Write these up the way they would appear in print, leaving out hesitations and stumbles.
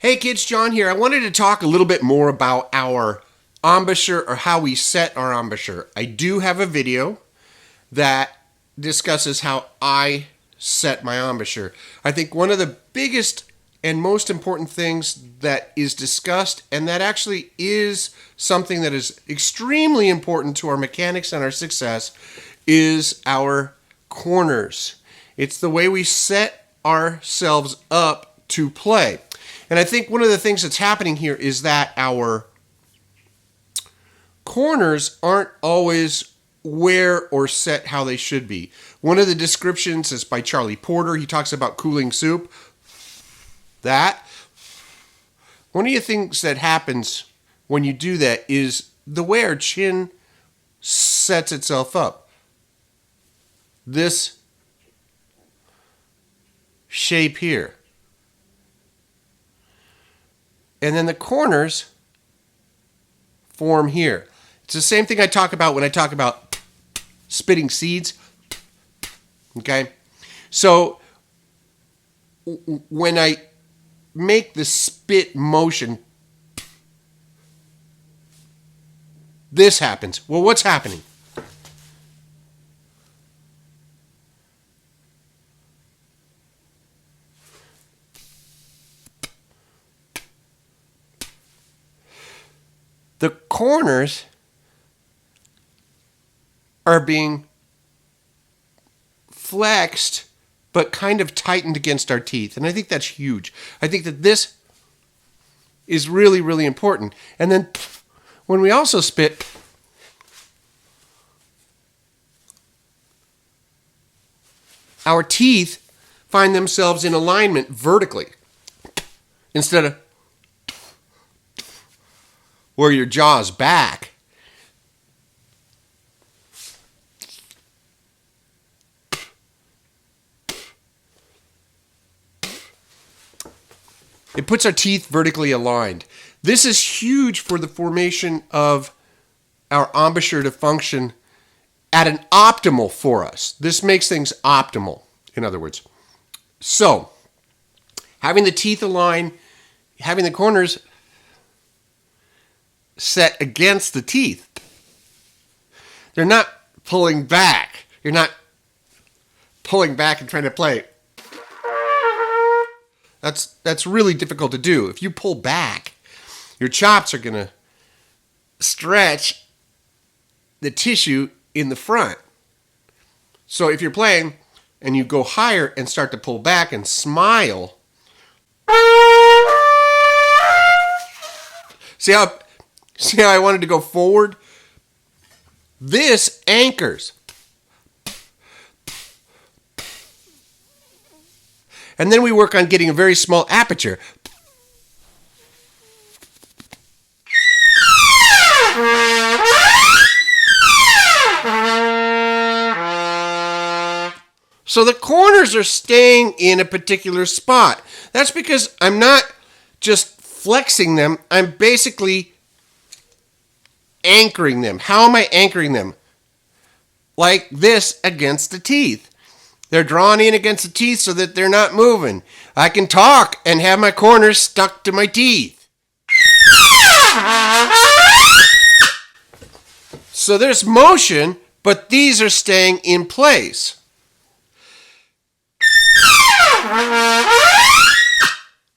Hey kids, John here. I wanted to talk a little bit more about our embouchure or how we set our embouchure. I do have a video that discusses how I set my embouchure. I think one of the biggest and most important things that is discussed, and that actually is something that is extremely important to our mechanics and our success, is our corners. It's the way we set ourselves up to play. And I think one of the things that's happening here is that our corners aren't always where or set how they should be. One of the descriptions is by Charlie Porter. He talks about cooling soup. One of the things that happens when you do that is the way our chin sets itself up. This shape here. And then the corners form here. It's the same thing I talk about when I talk about spitting seeds. Okay? So when I make the spit motion, this happens. Well, what's happening? The corners are being flexed but kind of tightened against our teeth. And I think that's huge. I think that this is really, really important. And then when we also spit, our teeth find themselves in alignment vertically instead of where your jaw's back. It puts our teeth vertically aligned. This is huge for the formation of our embouchure to function at an optimal for us. This makes things optimal, in other words. So, having the teeth align, having the corners set against the teeth. They're not pulling back. You're not pulling back and trying to play. That's really difficult to do. If you pull back, your chops are going to stretch the tissue in the front. So if you're playing and you go higher and start to pull back and smile, see how I wanted to go forward? This anchors. And then we work on getting a very small aperture. So the corners are staying in a particular spot. That's because I'm not just flexing them. I'm basically anchoring them. How am I anchoring them? Like this against the teeth. They're drawn in against the teeth so that they're not moving. I can talk and have my corners stuck to my teeth. So there's motion, but these are staying in place.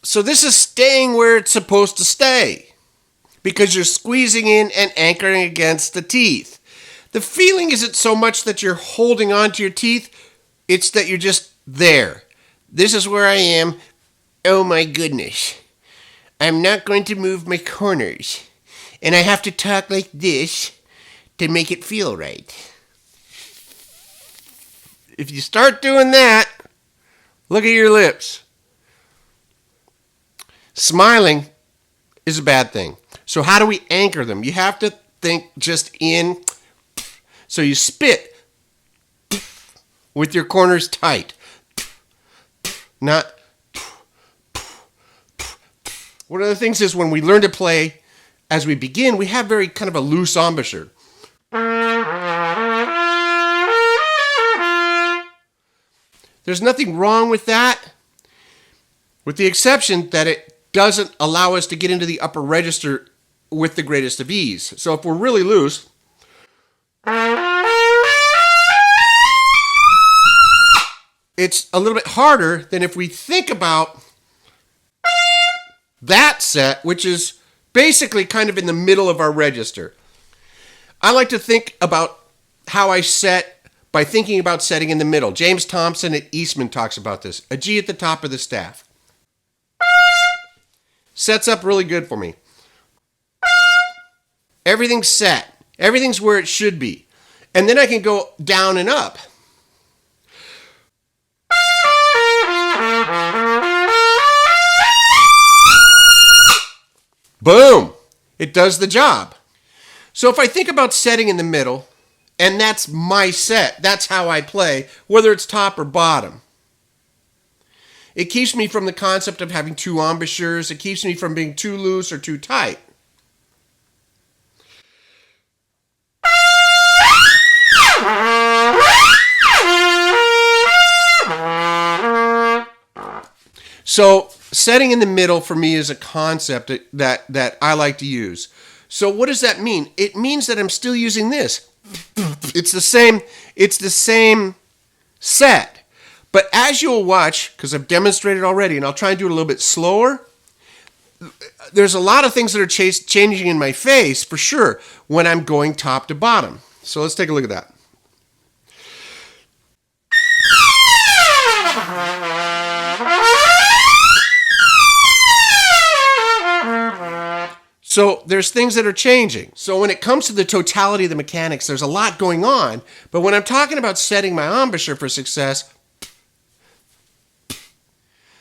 So this is staying where it's supposed to stay because you're squeezing in and anchoring against the teeth. The feeling isn't so much that you're holding on to your teeth, it's that you're just there. This is where I am. Oh my goodness. I'm not going to move my corners. And I have to talk like this to make it feel right. If you start doing that, look at your lips. Smiling is a bad thing. So how do we anchor them? You have to think just in. So you spit with your corners tight. Not. One of the things is when we learn to play, as we begin, we have very kind of a loose embouchure. There's nothing wrong with that, with the exception that it doesn't allow us to get into the upper register with the greatest of ease. So if we're really loose, it's a little bit harder than if we think about that set, which is basically kind of in the middle of our register. I like to think about how I set by thinking about setting in the middle. James Thompson at Eastman talks about this. A G at the top of the staff. Sets up really good for me. Everything's set. Everything's where it should be. And then I can go down and up. Boom! It does the job. So if I think about setting in the middle, and that's my set, that's how I play, whether it's top or bottom. It keeps me from the concept of having two embouchures. It keeps me from being too loose or too tight. So setting in the middle for me is a concept that I like to use. So what does that mean? It means that I'm still using this. It's the same set. But as you'll watch, because I've demonstrated already, and I'll try and do it a little bit slower, there's a lot of things that are changing in my face, for sure, when I'm going top to bottom. So let's take a look at that. So there's things that are changing. So when it comes to the totality of the mechanics, there's a lot going on. But when I'm talking about setting my embouchure for success,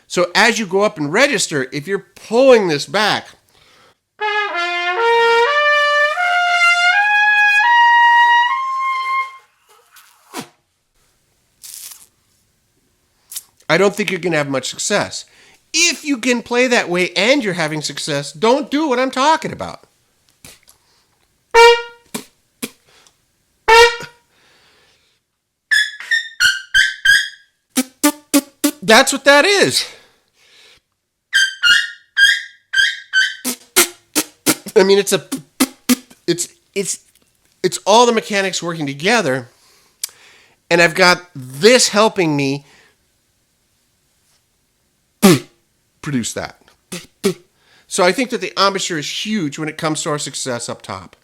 so as you go up and register, if you're pulling this back, I don't think you're going to have much success. If you can play that way and you're having success, don't do what I'm talking about. That's what that is. I mean, it's all the mechanics working together, and I've got this helping me produce that. So I think that the embouchure is huge when it comes to our success up top.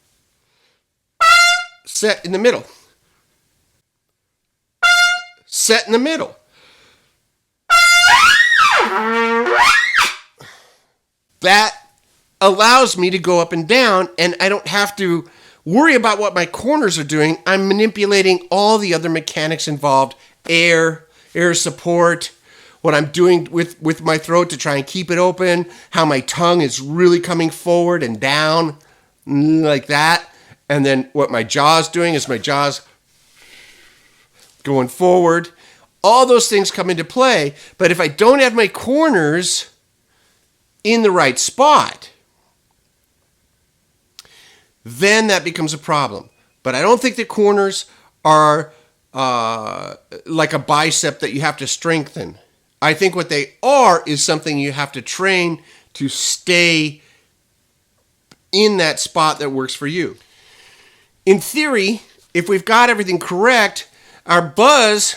Set in the middle. Set in the middle. That allows me to go up and down, and I don't have to worry about what my corners are doing. I'm manipulating all the other mechanics involved. Air support, what I'm doing with my throat to try and keep it open, how my tongue is really coming forward and down like that. And then what my jaw's doing is my jaw's going forward. All those things come into play. But if I don't have my corners in the right spot, then that becomes a problem. But I don't think the corners are like a bicep that you have to strengthen. I think what they are is something you have to train to stay in that spot that works for you. In theory, if we've got everything correct, our buzz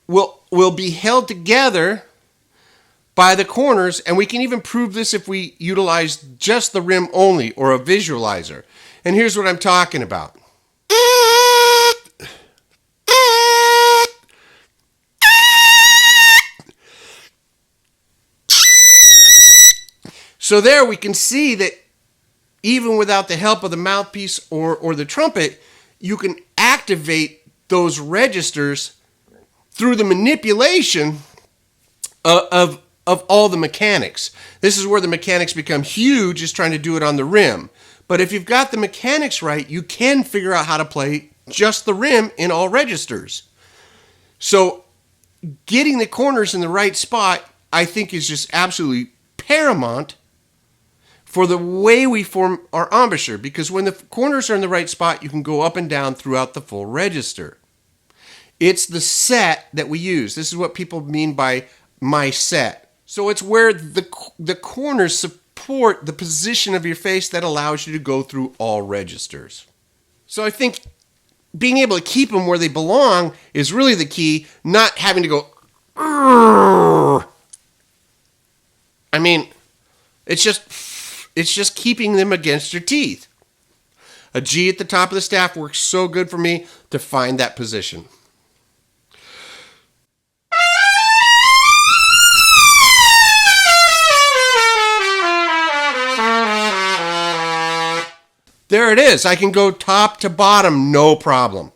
will be held together by the corners, and we can even prove this if we utilize just the rim only or a visualizer. And here's what I'm talking about. So there we can see that even without the help of the mouthpiece or the trumpet, you can activate those registers through the manipulation of all the mechanics. This is where the mechanics become huge, is trying to do it on the rim. But if you've got the mechanics right, you can figure out how to play just the rim in all registers. So getting the corners in the right spot, I think, is just absolutely paramount for the way we form our embouchure, because when the corners are in the right spot, you can go up and down throughout the full register. It's the set that we use. This is what people mean by my set. So it's where the corners support the position of your face that allows you to go through all registers. So I think being able to keep them where they belong is really the key, not having to go, "Urgh." I mean, it's just keeping them against your teeth. A G at the top of the staff works so good for me to find that position. There it is. I can go top to bottom, no problem.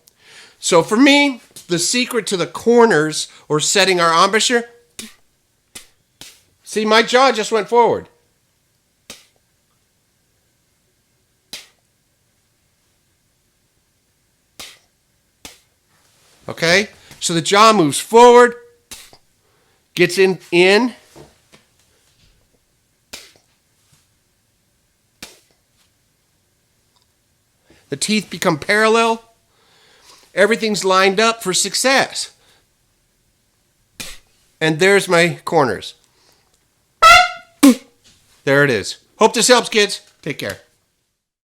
So for me, the secret to the corners or setting our embouchure, see, my jaw just went forward. Okay? So the jaw moves forward, gets in. The teeth become parallel. Everything's lined up for success. And there's my corners. There it is. Hope this helps, kids. Take care.